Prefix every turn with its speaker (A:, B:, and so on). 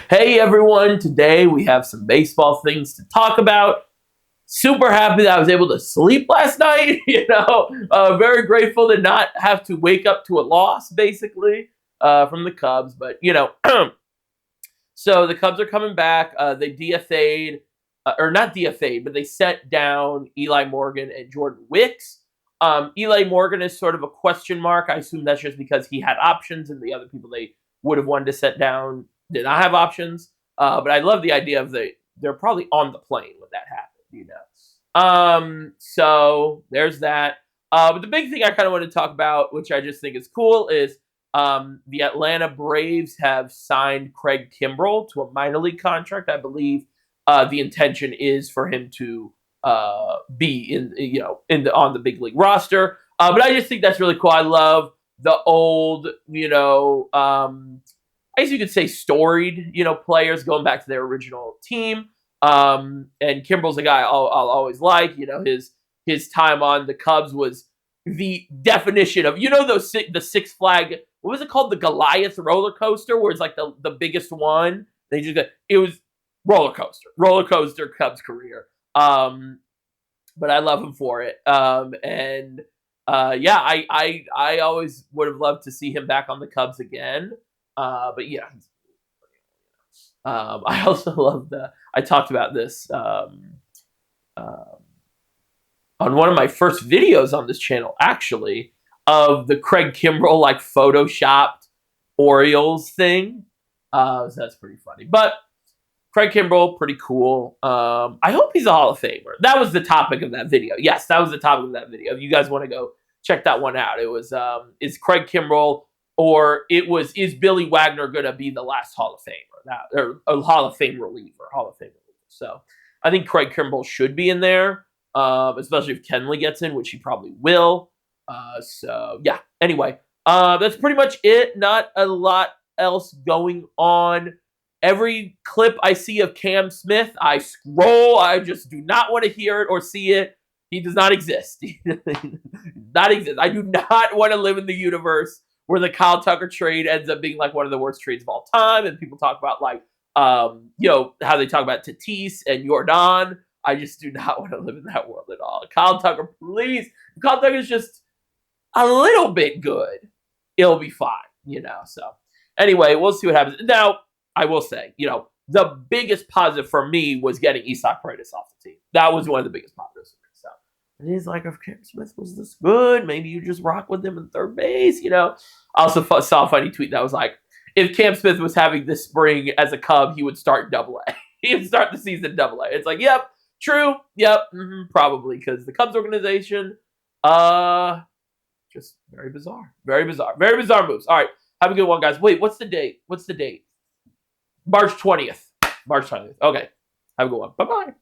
A: Hey everyone, today we have some baseball things to talk about. Super happy that I was able to sleep last night. Very grateful to not have to wake up to a loss, basically, from the Cubs. But, so the Cubs are coming back. They DFA'd, or not DFA'd, but they sent down Eli Morgan and Jordan Wicks. Eli Morgan is sort of a question mark. I assume that's just because he had options and the other people they would have wanted to set down did not have options. But I love the idea of they're probably on the plane when that happened. So there's that. But the big thing I kind of want to talk about, which I just think is cool, is the Atlanta Braves have signed Craig Kimbrel to a minor league contract. I believe the intention is for him to be on the big league roster. But I just think that's really cool. I love the old, I guess you could say storied, players going back to their original team. And Kimbrel's a guy I'll always like. His time on the Cubs was the definition of, the Six Flag, what was it called? The Goliath roller coaster, where it's like the biggest one. It was roller coaster Cubs career. But I love him for it. I always would have loved to see him back on the Cubs again. But yeah, I also love I talked about this on one of my first videos on this channel, actually, of the Craig Kimbrel photoshopped Orioles thing. So that's pretty funny. But Craig Kimbrel, pretty cool. I hope he's a Hall of Famer. That was the topic of that video. Yes, that was the topic of that video. If you guys want to go check that one out, it was is Craig Kimbrel, or is Billy Wagner going to be the last Hall of Famer? Or a Hall of Fame reliever. So I think Craig Kimbrel should be in there, especially if Kenley gets in, which he probably will. Anyway, that's pretty much it. Not a lot else going on. Every clip I see of Cam Smith, I scroll. I just do not want to hear it or see it. He does not exist. He does not exist. I do not want to live in the universe where the Kyle Tucker trade ends up being one of the worst trades of all time, and people talk about how they talk about Tatis and Jordan. I just do not want to live in that world at all. Kyle Tucker, please. Kyle Tucker is just a little bit good. It'll be fine, So anyway, we'll see what happens. Now, I will say, the biggest positive for me was getting Isak Paredes off the team. That was one of the biggest positives for me. So it is if Cam Smith was this good, maybe you just rock with him in third base, I also saw a funny tweet that was if Cam Smith was having this spring as a Cub, he would start AA. He would start the season AA. It's yep, true, yep, probably, because the Cubs organization, just very bizarre moves. All right, have a good one, guys. Wait, what's the date? March 20th. Okay, have a good one. Bye-bye.